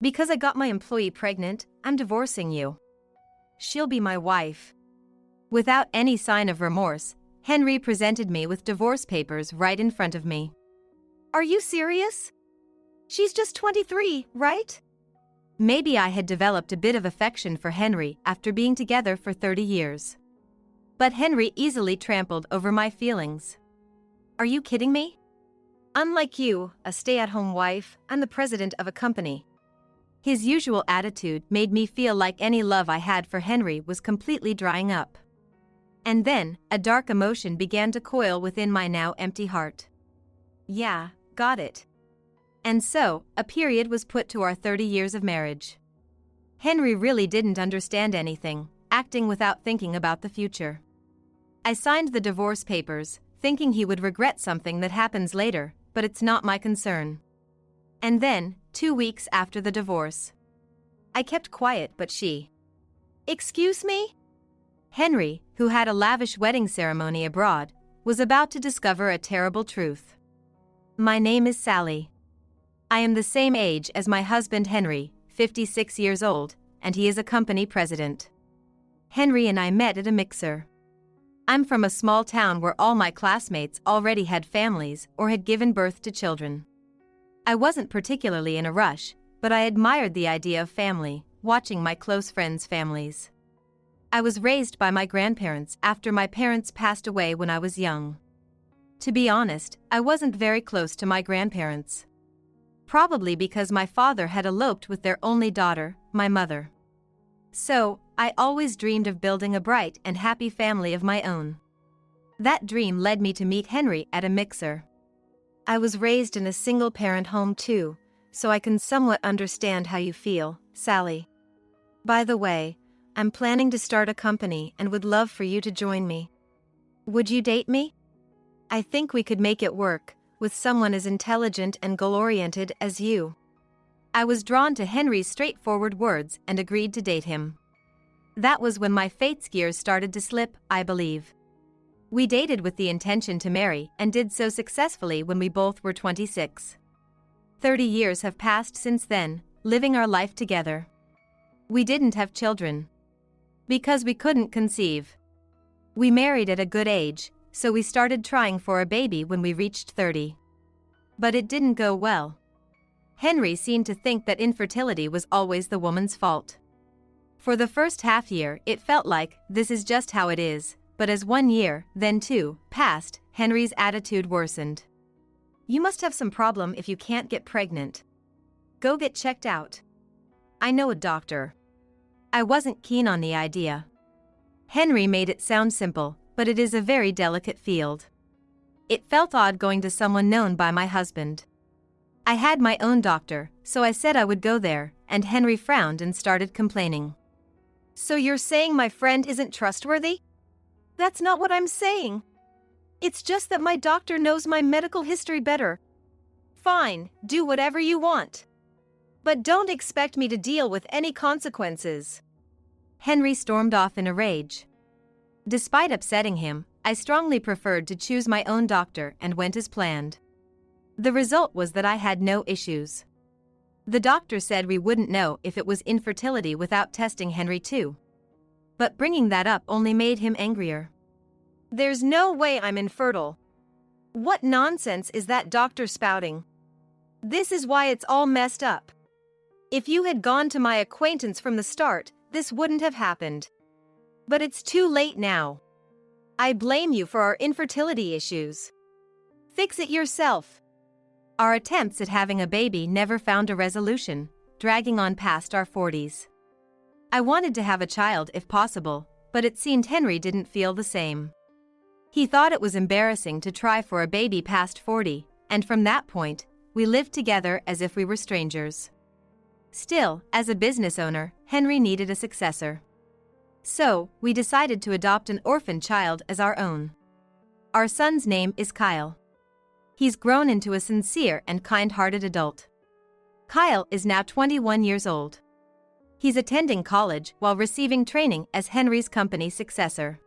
Because I got my employee pregnant, I'm divorcing you. She'll be my wife. Without any sign of remorse, Henry presented me with divorce papers right in front of me. Are you serious? She's just 23, right? Maybe I had developed a bit of affection for Henry after being together for 30 years. But Henry easily trampled over my feelings. Are you kidding me? Unlike you, a stay-at-home wife, I'm the president of a company. His usual attitude made me feel like any love I had for Henry was completely drying up. And then, a dark emotion began to coil within my now empty heart. Yeah, got it. And so, a period was put to our 30 years of marriage. Henry really didn't understand anything, acting without thinking about the future. I signed the divorce papers, thinking he would regret something that happens later, but it's not my concern. And then, 2 weeks after the divorce, I kept quiet, but she. Excuse me? Henry, who had a lavish wedding ceremony abroad, was about to discover a terrible truth. My name is Sally. I am the same age as my husband Henry, 56 years old, and he is a company president. Henry and I met at a mixer. I'm from a small town where all my classmates already had families or had given birth to children. I wasn't particularly in a rush, but I admired the idea of family, watching my close friends' families. I was raised by my grandparents after my parents passed away when I was young. To be honest, I wasn't very close to my grandparents. Probably because my father had eloped with their only daughter, my mother. So, I always dreamed of building a bright and happy family of my own. That dream led me to meet Henry at a mixer. I was raised in a single-parent home too, so I can somewhat understand how you feel, Sally. By the way, I'm planning to start a company and would love for you to join me. Would you date me? I think we could make it work, with someone as intelligent and goal-oriented as you. I was drawn to Henry's straightforward words and agreed to date him. That was when my fate's gears started to slip, I believe. We dated with the intention to marry and did so successfully when we both were 26. 30 years have passed since then, living our life together. We didn't have children. Because we couldn't conceive. We married at a good age, so we started trying for a baby when we reached 30. But it didn't go well. Henry seemed to think that infertility was always the woman's fault. For the first half year, it felt like, this is just how it is, but as 1 year, then 2, passed, Henry's attitude worsened. You must have some problem if you can't get pregnant. Go get checked out. I know a doctor. I wasn't keen on the idea. Henry made it sound simple, but it is a very delicate field. It felt odd going to someone known by my husband. I had my own doctor, so I said I would go there, and Henry frowned and started complaining. So you're saying my friend isn't trustworthy? That's not what I'm saying. It's just that my doctor knows my medical history better. Fine, do whatever you want. But don't expect me to deal with any consequences. Henry stormed off in a rage. Despite upsetting him, I strongly preferred to choose my own doctor and went as planned. The result was that I had no issues. The doctor said we wouldn't know if it was infertility without testing Henry too. But bringing that up only made him angrier. There's no way I'm infertile. What nonsense is that doctor spouting? This is why it's all messed up. If you had gone to my acquaintance from the start, this wouldn't have happened. But it's too late now. I blame you for our infertility issues. Fix it yourself. Our attempts at having a baby never found a resolution, dragging on past our 40s. I wanted to have a child if possible, but it seemed Henry didn't feel the same. He thought it was embarrassing to try for a baby past 40, and from that point, we lived together as if we were strangers. Still, as a business owner, Henry needed a successor. So, we decided to adopt an orphan child as our own. Our son's name is Kyle. He's grown into a sincere and kind-hearted adult. Kyle is now 21 years old. He's attending college while receiving training as Henry's company successor.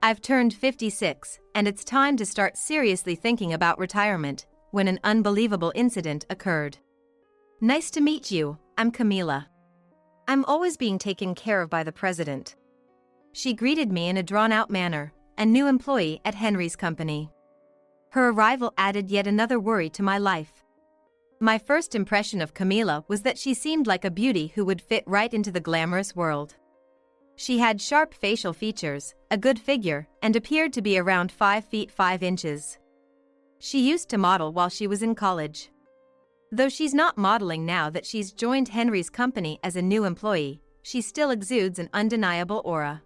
I've turned 56, and it's time to start seriously thinking about retirement, when an unbelievable incident occurred. Nice to meet you, I'm Camila. I'm always being taken care of by the president. She greeted me in a drawn-out manner, a new employee at Henry's company. Her arrival added yet another worry to my life. My first impression of Camila was that she seemed like a beauty who would fit right into the glamorous world. She had sharp facial features, a good figure, and appeared to be around 5 feet 5 inches. She used to model while she was in college. Though she's not modeling now that she's joined Henry's company as a new employee, she still exudes an undeniable aura.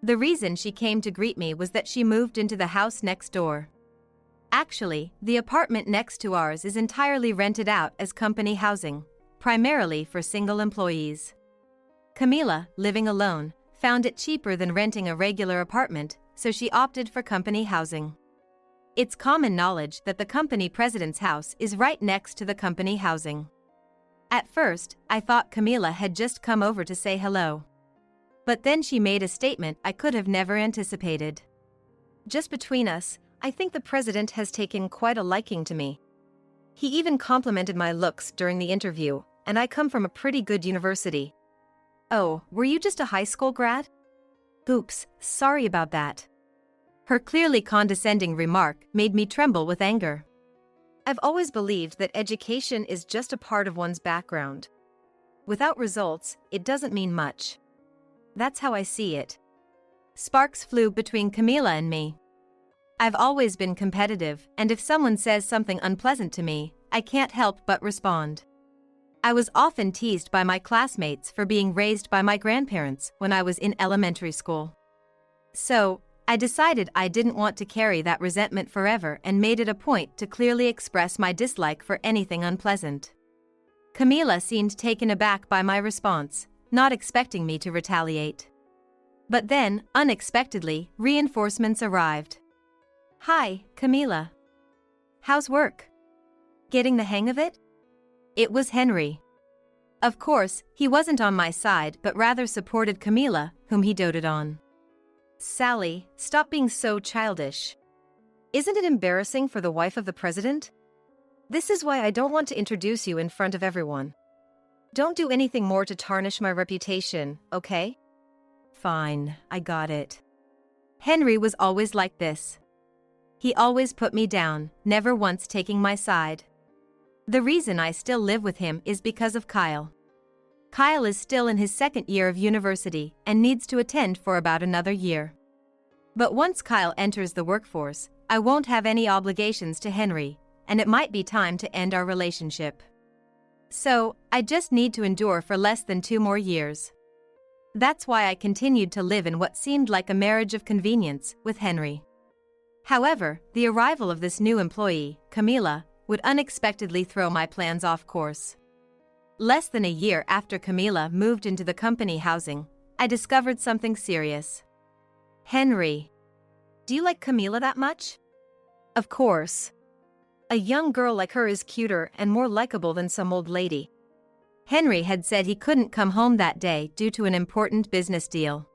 The reason she came to greet me was that she moved into the house next door. Actually, the apartment next to ours is entirely rented out as company housing, primarily for single employees. Camila, living alone, found it cheaper than renting a regular apartment, so she opted for company housing. It's common knowledge that the company president's house is right next to the company housing. At first, I thought Camila had just come over to say hello. But then she made a statement I could have never anticipated. Just between us, I think the president has taken quite a liking to me. He even complimented my looks during the interview, and I come from a pretty good university. Oh, were you just a high school grad? Oops, sorry about that. Her clearly condescending remark made me tremble with anger. I've always believed that education is just a part of one's background. Without results, it doesn't mean much. That's how I see it. Sparks flew between Camila and me. I've always been competitive, and if someone says something unpleasant to me, I can't help but respond. I was often teased by my classmates for being raised by my grandparents when I was in elementary school. So, I decided I didn't want to carry that resentment forever and made it a point to clearly express my dislike for anything unpleasant. Camila seemed taken aback by my response, not expecting me to retaliate. But then, unexpectedly, reinforcements arrived. Hi, Camila. How's work? Getting the hang of it? It was Henry. Of course, he wasn't on my side but rather supported Camila, whom he doted on. Sally, stop being so childish. Isn't it embarrassing for the wife of the president? This is why I don't want to introduce you in front of everyone. Don't do anything more to tarnish my reputation, okay? Fine, I got it. Henry was always like this. He always put me down, never once taking my side. The reason I still live with him is because of Kyle. Kyle is still in his second year of university and needs to attend for about another year. But once Kyle enters the workforce, I won't have any obligations to Henry, and it might be time to end our relationship. So, I just need to endure for less than 2 more years. That's why I continued to live in what seemed like a marriage of convenience with Henry. However, the arrival of this new employee, Camila, would unexpectedly throw my plans off course. Less than a year after Camila moved into the company housing, I discovered something serious. Henry. Do you like Camila that much? Of course. A young girl like her is cuter and more likable than some old lady. Henry had said he couldn't come home that day due to an important business deal.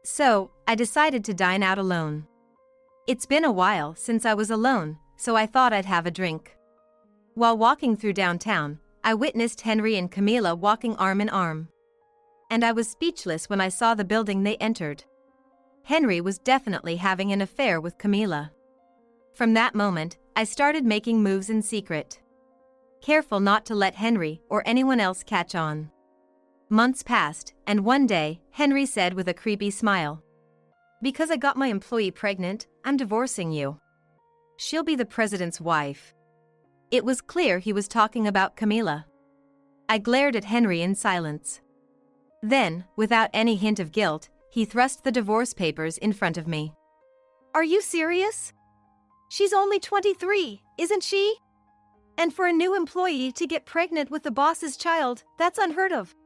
So, I decided to dine out alone. It's been a while since I was alone, so I thought I'd have a drink. While walking through downtown, I witnessed Henry and Camila walking arm in arm. And I was speechless when I saw the building they entered. Henry was definitely having an affair with Camila. From that moment, I started making moves in secret, careful not to let Henry or anyone else catch on. Months passed, and one day, Henry said with a creepy smile, "Because I got my employee pregnant, I'm divorcing you. She'll be the president's wife." It was clear he was talking about Camila. I glared at Henry in silence. Then, without any hint of guilt, he thrust the divorce papers in front of me. "Are you serious? She's only 23, isn't she? And for a new employee to get pregnant with the boss's child, that's unheard of.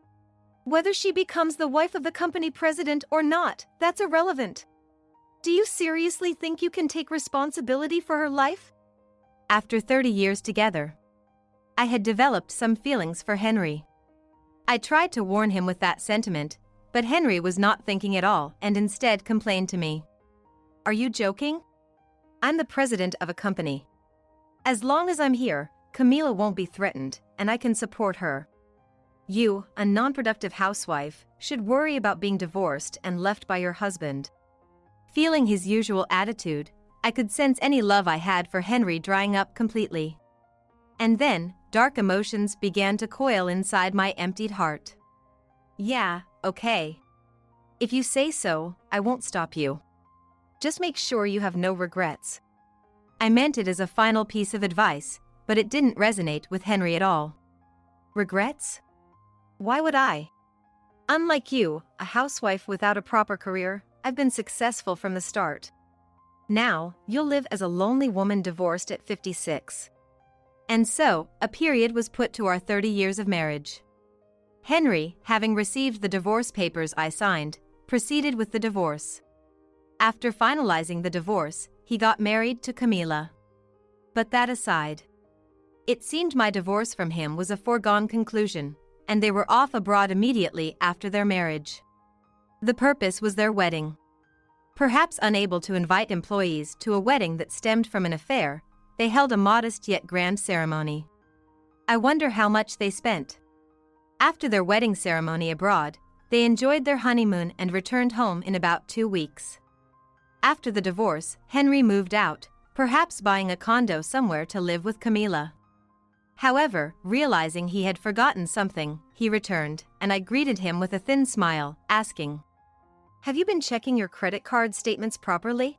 Whether she becomes the wife of the company president or not, that's irrelevant. Do you seriously think you can take responsibility for her life?" After 30 years together, I had developed some feelings for Henry. I tried to warn him with that sentiment, but Henry was not thinking at all and instead complained to me. "Are you joking? I'm the president of a company. As long as I'm here, Camila won't be threatened, and I can support her. You, a non-productive housewife, should worry about being divorced and left by your husband. Feeling his usual attitude, I could sense any love I had for Henry drying up completely. And then, dark emotions began to coil inside my emptied heart. Yeah, okay. If you say so, I won't stop you. Just make sure you have no regrets. I meant it as a final piece of advice, but it didn't resonate with Henry at all. Regrets? Why would I? Unlike you, a housewife without a proper career, I've been successful from the start. Now, you'll live as a lonely woman divorced at 56. And so, a period was put to our 30 years of marriage. Henry, having received the divorce papers I signed, proceeded with the divorce. After finalizing the divorce, he got married to Camila. But that aside, it seemed my divorce from him was a foregone conclusion, and they were off abroad immediately after their marriage. The purpose was their wedding. Perhaps unable to invite employees to a wedding that stemmed from an affair, they held a modest yet grand ceremony. I wonder how much they spent. After their wedding ceremony abroad, they enjoyed their honeymoon and returned home in about 2 weeks. After the divorce, Henry moved out, perhaps buying a condo somewhere to live with Camila. However, realizing he had forgotten something, he returned, and I greeted him with a thin smile, asking, "Have you been checking your credit card statements properly?"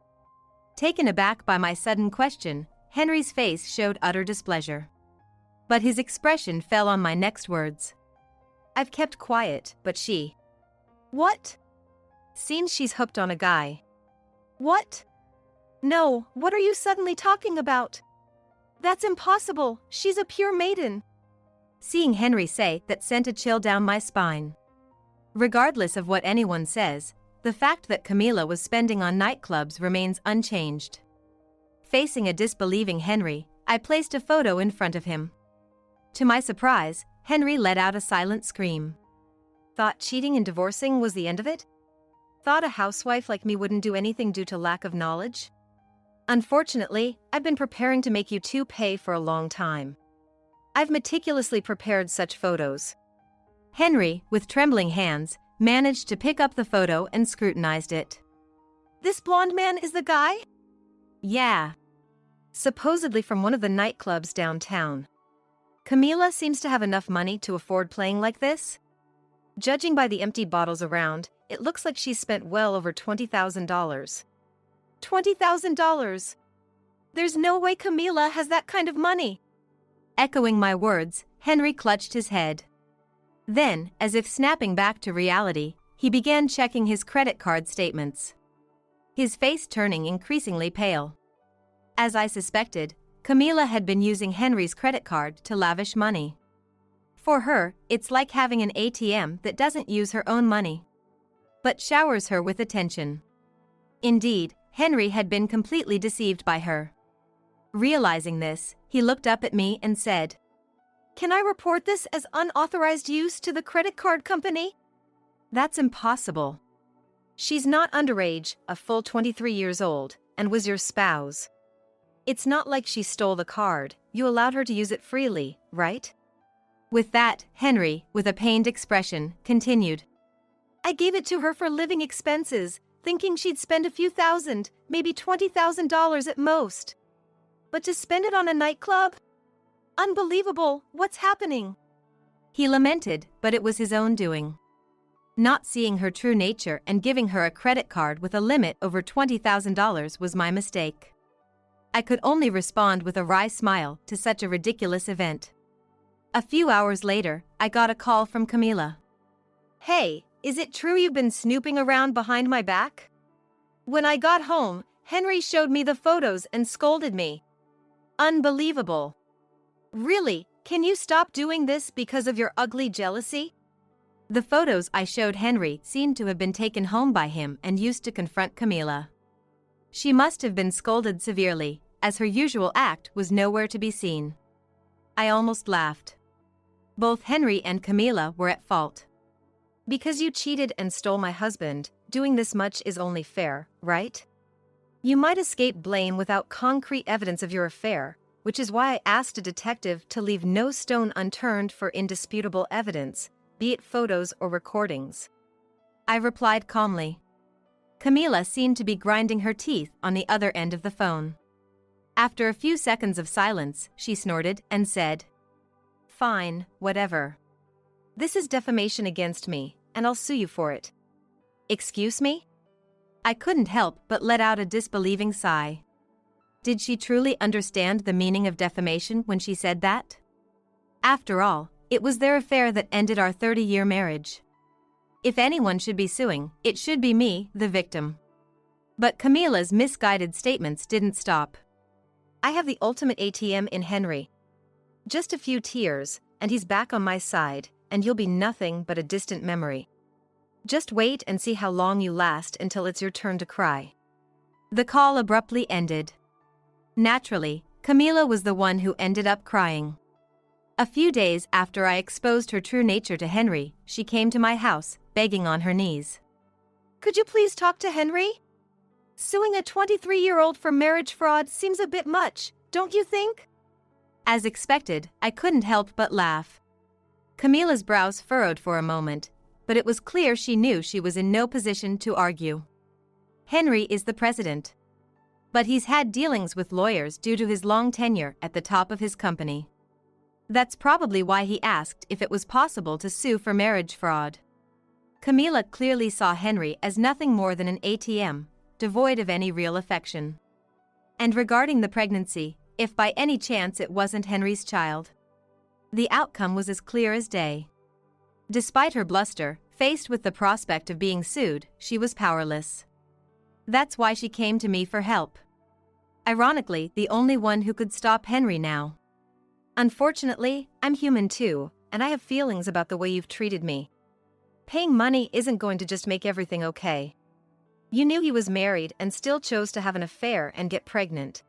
Taken aback by my sudden question, Henry's face showed utter displeasure. But his expression fell on my next words. "I've kept quiet, but she..." "What?" "Seems she's hooked on a guy." "What?" "No, what are you suddenly talking about? That's impossible, she's a pure maiden." Seeing Henry say that sent a chill down my spine. Regardless of what anyone says, the fact that Camila was spending on nightclubs remains unchanged. Facing a disbelieving Henry, I placed a photo in front of him. To my surprise, Henry let out a silent scream. Thought cheating and divorcing was the end of it? Thought a housewife like me wouldn't do anything due to lack of knowledge? Unfortunately, I've been preparing to make you two pay for a long time. I've meticulously prepared such photos. Henry, with trembling hands, managed to pick up the photo and scrutinized it. "This blonde man is the guy?" "Yeah." "Supposedly from one of the nightclubs downtown. Camila seems to have enough money to afford playing like this. Judging by the empty bottles around, it looks like she's spent well over $20,000. $20,000! There's no way Camila has that kind of money." Echoing my words, Henry clutched his head. Then, as if snapping back to reality, he began checking his credit card statements. His face turning increasingly pale. As I suspected, Camila had been using Henry's credit card to lavish money. For her, it's like having an ATM that doesn't use her own money, but showers her with attention. Indeed, Henry had been completely deceived by her. Realizing this, he looked up at me and said, "Can I report this as unauthorized use to the credit card company?" "That's impossible." "She's not underage, a full 23 years old, and was your spouse. It's not like she stole the card, you allowed her to use it freely, right?" With that, Henry, with a pained expression, continued, "I gave it to her for living expenses, thinking she'd spend a few thousand, maybe $20,000 at most. But to spend it on a nightclub? Unbelievable, what's happening?" He lamented, but it was his own doing. Not seeing her true nature and giving her a credit card with a limit over $20,000 was my mistake. I could only respond with a wry smile to such a ridiculous event. A few hours later, I got a call from Camila. "Hey, is it true you've been snooping around behind my back?" "When I got home, Henry showed me the photos and scolded me." "Unbelievable." "Really, can you stop doing this because of your ugly jealousy?" The photos I showed Henry seemed to have been taken home by him and used to confront Camila. She must have been scolded severely, as her usual act was nowhere to be seen. I almost laughed. Both Henry and Camila were at fault. "Because you cheated and stole my husband, doing this much is only fair, right? You might escape blame without concrete evidence of your affair, which is why I asked a detective to leave no stone unturned for indisputable evidence, be it photos or recordings. I replied calmly. Camila seemed to be grinding her teeth on the other end of the phone. After a few seconds of silence, she snorted and said, "Fine, whatever. This is defamation against me, and I'll sue you for it." "Excuse me?" I couldn't help but let out a disbelieving sigh. Did she truly understand the meaning of defamation when she said that? After all, it was their affair that ended our 30-year marriage. If anyone should be suing, it should be me, the victim. But Camila's misguided statements didn't stop. "I have the ultimate ATM in Henry. Just a few tears, and he's back on my side, and you'll be nothing but a distant memory. Just wait and see how long you last until it's your turn to cry." The call abruptly ended. Naturally, Camila was the one who ended up crying. A few days after I exposed her true nature to Henry, she came to my house, begging on her knees. "Could you please talk to Henry? Suing a 23-year-old for marriage fraud seems a bit much, don't you think?" As expected, I couldn't help but laugh. Camila's brows furrowed for a moment, but it was clear she knew she was in no position to argue. Henry is the president. But he's had dealings with lawyers due to his long tenure at the top of his company. That's probably why he asked if it was possible to sue for marriage fraud. Camila clearly saw Henry as nothing more than an ATM, devoid of any real affection. And regarding the pregnancy, if by any chance it wasn't Henry's child, the outcome was as clear as day. Despite her bluster, faced with the prospect of being sued, she was powerless. That's why she came to me for help. Ironically, the only one who could stop Henry now. "Unfortunately, I'm human too, and I have feelings about the way you've treated me. Paying money isn't going to just make everything okay. You knew he was married and still chose to have an affair and get pregnant.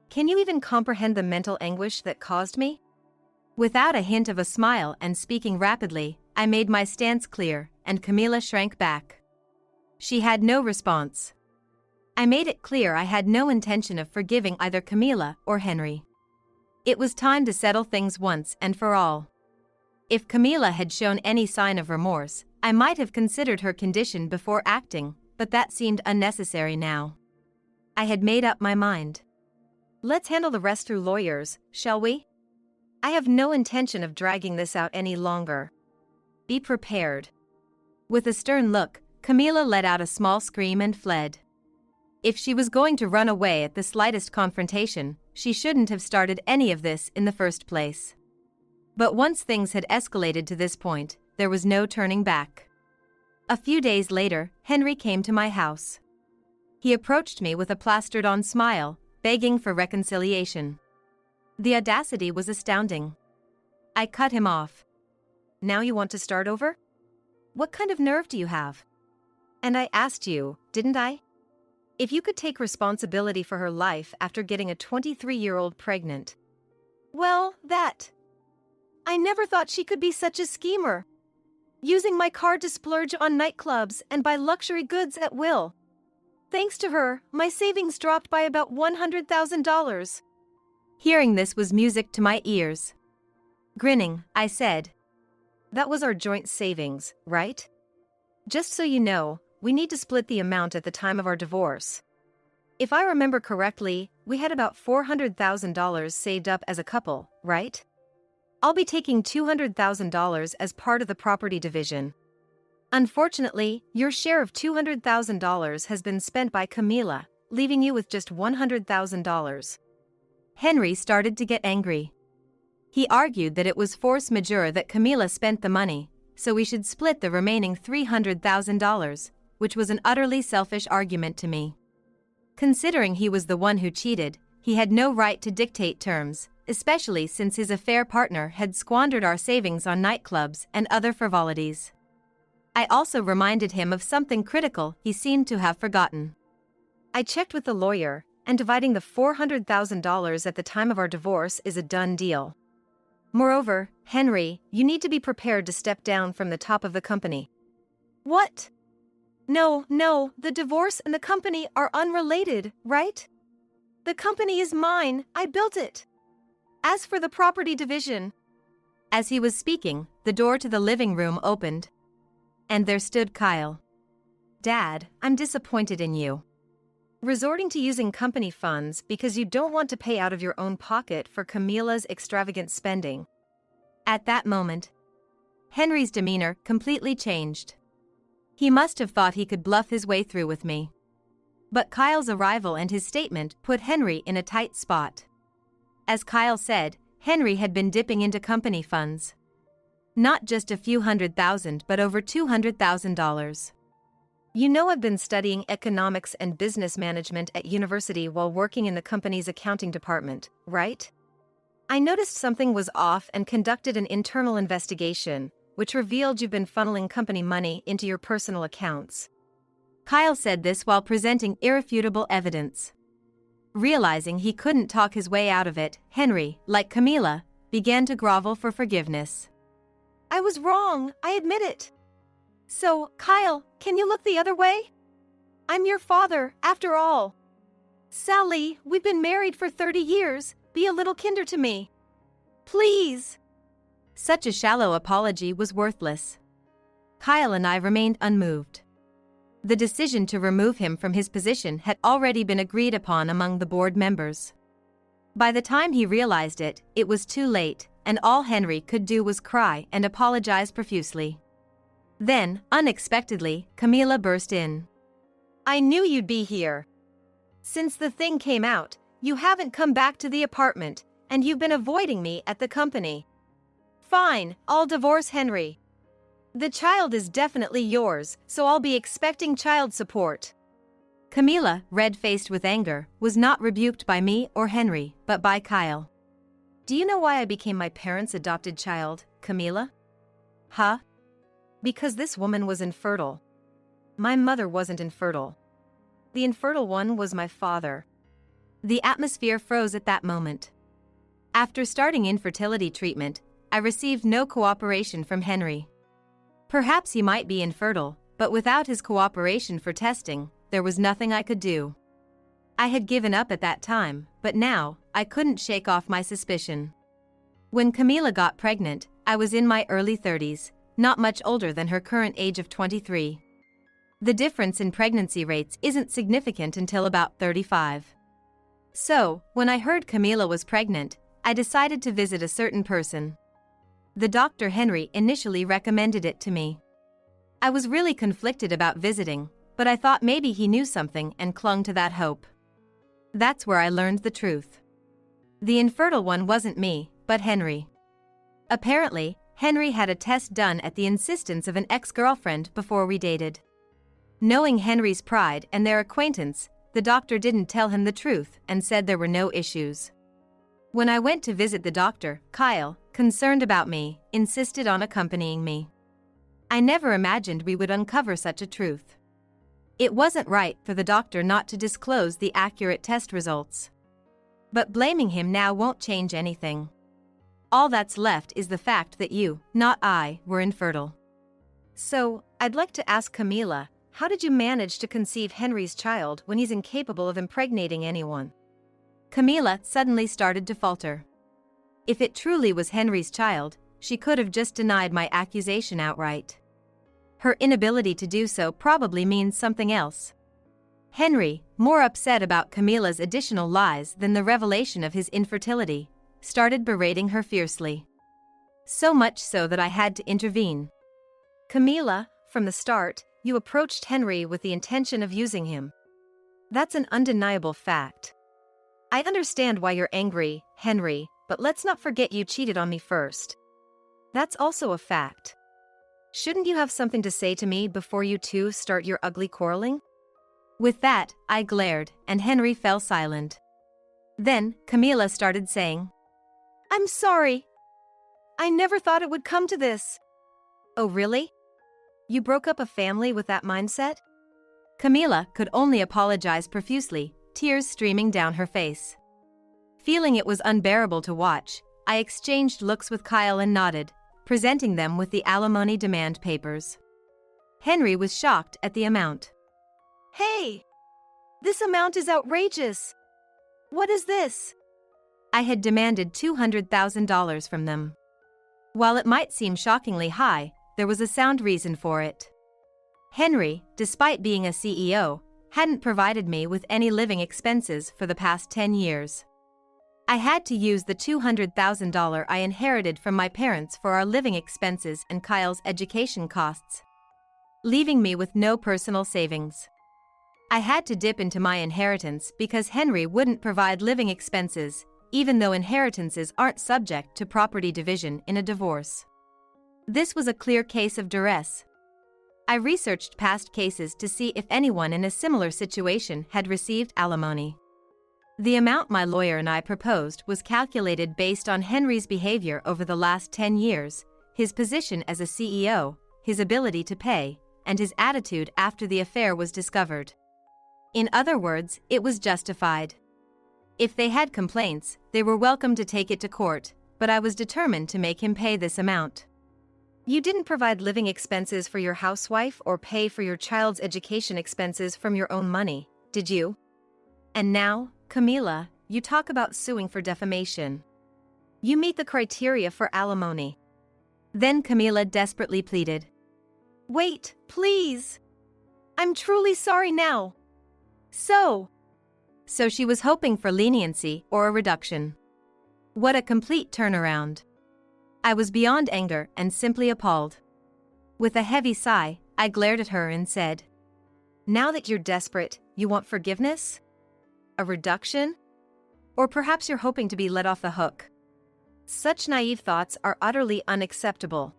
Can you even comprehend the mental anguish that caused me?" Without a hint of a smile and speaking rapidly, I made my stance clear, and Camila shrank back. She had no response. I made it clear I had no intention of forgiving either Camila or Henry. It was time to settle things once and for all. If Camila had shown any sign of remorse, I might have considered her condition before acting, but that seemed unnecessary now. I had made up my mind. "Let's handle the rest through lawyers, shall we? I have no intention of dragging this out any longer. Be prepared." With a stern look, Camila let out a small scream and fled. If she was going to run away at the slightest confrontation, she shouldn't have started any of this in the first place. But once things had escalated to this point, there was no turning back. A few days later, Henry came to my house. He approached me with a plastered-on smile, begging for reconciliation. The audacity was astounding. I cut him off. "Now you want to start over? What kind of nerve do you have? And I asked you, didn't I? If you could take responsibility for her life after getting a 23-year-old pregnant." "Well, that. I never thought she could be such a schemer. Using my card to splurge on nightclubs and buy luxury goods at will. Thanks to her, my savings dropped by about $100,000. Hearing this was music to my ears. Grinning, I said, "That was our joint savings, right? Just so you know, we need to split the amount at the time of our divorce. If I remember correctly, we had about $400,000 saved up as a couple, right? I'll be taking $200,000 as part of the property division. Unfortunately, your share of $200,000 has been spent by Camila, leaving you with just $100,000. Henry started to get angry. He argued that it was force majeure that Camila spent the money, so we should split the remaining $300,000, which was an utterly selfish argument to me. Considering he was the one who cheated, he had no right to dictate terms, especially since his affair partner had squandered our savings on nightclubs and other frivolities. I also reminded him of something critical he seemed to have forgotten. I checked with the lawyer, and dividing the $400,000 at the time of our divorce is a done deal. Moreover, Henry, you need to be prepared to step down from the top of the company." "What? No, the divorce and the company are unrelated, right? The company is mine, I built it. As for the property division, As he was speaking, the door to the living room opened. And there stood Kyle. Dad, I'm disappointed in you. Resorting to using company funds because you don't want to pay out of your own pocket for Camila's extravagant spending. At that moment, Henry's demeanor completely changed. He must have thought he could bluff his way through with me. But Kyle's arrival and his statement put Henry in a tight spot. As Kyle said, Henry had been dipping into company funds. Not just a few $100,000 but over $200,000. You know, I've been studying economics and business management at university while working in the company's accounting department, right? I noticed something was off and conducted an internal investigation, which revealed you've been funneling company money into your personal accounts. Kyle said this while presenting irrefutable evidence. Realizing he couldn't talk his way out of it, Henry, like Camila, began to grovel for forgiveness. I was wrong, I admit it. So, Kyle, can you look the other way? I'm your father, after all. Sally, we've been married for 30 years, be a little kinder to me. Please. Such a shallow apology was worthless. Kyle and I remained unmoved. The decision to remove him from his position had already been agreed upon among the board members. By the time he realized it, it was too late, and all Henry could do was cry and apologize profusely. Then, unexpectedly, Camila burst in. I knew you'd be here. Since the thing came out, you haven't come back to the apartment, and you've been avoiding me at the company. Fine, I'll divorce Henry. The child is definitely yours, so I'll be expecting child support. Camila, red-faced with anger, was not rebuked by me or Henry, but by Kyle. Do you know why I became my parents' adopted child, Camila? Huh? Because this woman was infertile. My mother wasn't infertile. The infertile one was my father. The atmosphere froze at that moment. After starting infertility treatment, I received no cooperation from Henry. Perhaps he might be infertile, but without his cooperation for testing, there was nothing I could do. I had given up at that time, but now, I couldn't shake off my suspicion. When Camila got pregnant, I was in my early 30s, not much older than her current age of 23. The difference in pregnancy rates isn't significant until about 35. So, when I heard Camila was pregnant, I decided to visit a certain person. The Dr. Henry initially recommended it to me. I was really conflicted about visiting, but I thought maybe he knew something and clung to that hope. That's where I learned the truth. The infertile one wasn't me, but Henry. Apparently, Henry had a test done at the insistence of an ex-girlfriend before we dated. Knowing Henry's pride and their acquaintance, the doctor didn't tell him the truth and said there were no issues. When I went to visit the doctor, Kyle, concerned about me, insisted on accompanying me. I never imagined we would uncover such a truth. It wasn't right for the doctor not to disclose the accurate test results. But blaming him now won't change anything. All that's left is the fact that you, not I, were infertile. So, I'd like to ask Camila, how did you manage to conceive Henry's child when he's incapable of impregnating anyone? Camila suddenly started to falter. If it truly was Henry's child, she could have just denied my accusation outright. Her inability to do so probably means something else. Henry, more upset about Camila's additional lies than the revelation of his infertility, started berating her fiercely. So much so that I had to intervene. Camila, from the start, you approached Henry with the intention of using him. That's an undeniable fact. I understand why you're angry, Henry, but let's not forget you cheated on me first. That's also a fact. Shouldn't you have something to say to me before you two start your ugly quarreling? With that, I glared, and Henry fell silent. Then, Camila started saying, I'm sorry. I never thought it would come to this. Oh, really? You broke up a family with that mindset? Camila could only apologize profusely, tears streaming down her face. Feeling it was unbearable to watch, I exchanged looks with Kyle and nodded, presenting them with the alimony demand papers. Henry was shocked at the amount. Hey! This amount is outrageous! What is this? I had demanded $200,000 from them. While it might seem shockingly high, there was a sound reason for it. Henry, despite being a CEO, hadn't provided me with any living expenses for the past 10 years. I had to use the $200,000 I inherited from my parents for our living expenses and Kyle's education costs, leaving me with no personal savings. I had to dip into my inheritance because Henry wouldn't provide living expenses, even though inheritances aren't subject to property division in a divorce. This was a clear case of duress. I researched past cases to see if anyone in a similar situation had received alimony. The amount my lawyer and I proposed was calculated based on Henry's behavior over the last 10 years, his position as a CEO, his ability to pay, and his attitude after the affair was discovered. In other words, it was justified. If they had complaints, they were welcome to take it to court, but I was determined to make him pay this amount. You didn't provide living expenses for your housewife or pay for your child's education expenses from your own money, did you? And now, Camila, you talk about suing for defamation. You meet the criteria for alimony. Then Camila desperately pleaded. Wait, please. I'm truly sorry now. So she was hoping for leniency or a reduction. What a complete turnaround. I was beyond anger and simply appalled. With a heavy sigh, I glared at her and said, Now that you're desperate, you want forgiveness? A reduction? Or perhaps you're hoping to be let off the hook? Such naive thoughts are utterly unacceptable.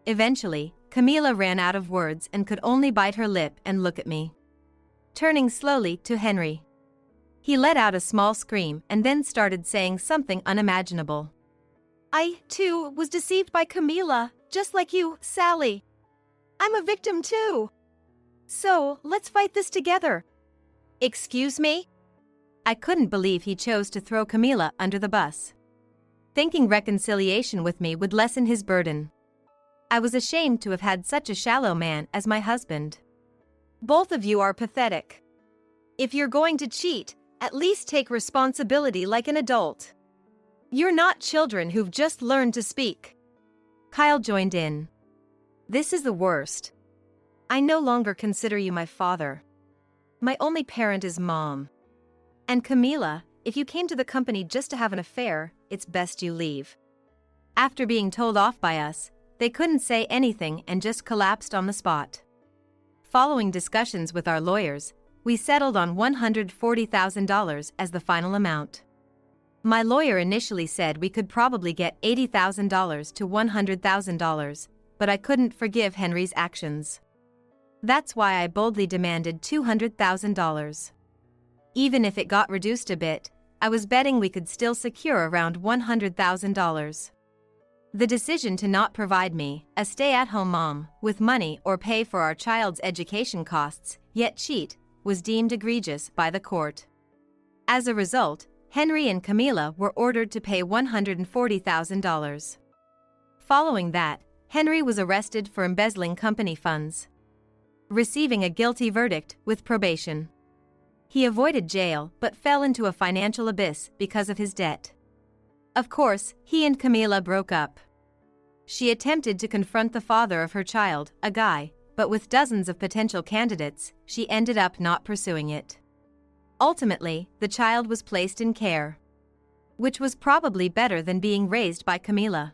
Eventually, Camila ran out of words and could only bite her lip and look at me. Turning slowly to Henry. He let out a small scream and then started saying something unimaginable. I, too, was deceived by Camila, just like you, Sally. I'm a victim too. So, let's fight this together. Excuse me? I couldn't believe he chose to throw Camila under the bus, thinking reconciliation with me would lessen his burden. I was ashamed to have had such a shallow man as my husband. Both of you are pathetic. If you're going to cheat, at least take responsibility like an adult. You're not children who've just learned to speak. Kyle joined in. This is the worst. I no longer consider you my father. My only parent is Mom. And Camila, if you came to the company just to have an affair, it's best you leave. After being told off by us, they couldn't say anything and just collapsed on the spot. Following discussions with our lawyers, we settled on $140,000 as the final amount. My lawyer initially said we could probably get $80,000 to $100,000, but I couldn't forgive Henry's actions. That's why I boldly demanded $200,000. Even if it got reduced a bit, I was betting we could still secure around $100,000. The decision to not provide me, a stay-at-home mom, with money or pay for our child's education costs, yet cheat, was deemed egregious by the court. As a result, Henry and Camila were ordered to pay $140,000. Following that, Henry was arrested for embezzling company funds, receiving a guilty verdict with probation. He avoided jail but fell into a financial abyss because of his debt. Of course, he and Camila broke up. She attempted to confront the father of her child, a guy, but with dozens of potential candidates, she ended up not pursuing it. Ultimately, the child was placed in care, which was probably better than being raised by Camila.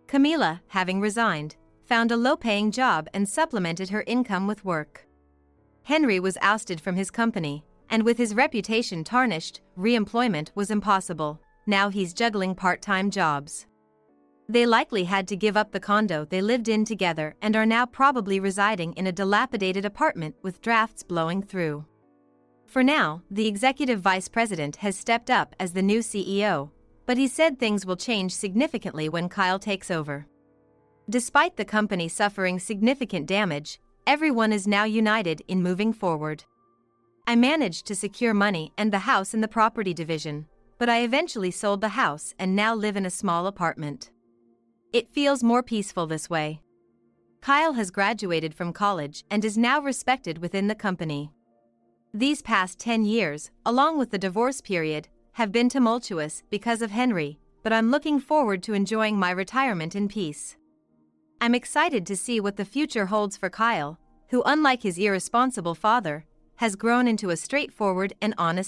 Camila, having resigned, found a low-paying job and supplemented her income with work. Henry was ousted from his company, and with his reputation tarnished, re-employment was impossible. Now he's juggling part-time jobs. They likely had to give up the condo they lived in together and are now probably residing in a dilapidated apartment with drafts blowing through. For now, the executive vice president has stepped up as the new CEO, but he said things will change significantly when Kyle takes over. Despite the company suffering significant damage, everyone is now united in moving forward. I managed to secure money and the house in the property division, but I eventually sold the house and now live in a small apartment. It feels more peaceful this way. Kyle has graduated from college and is now respected within the company. These past 10 years, along with the divorce period, have been tumultuous because of Henry, but I'm looking forward to enjoying my retirement in peace. I'm excited to see what the future holds for Kyle, who, unlike his irresponsible father, has grown into a straightforward and honest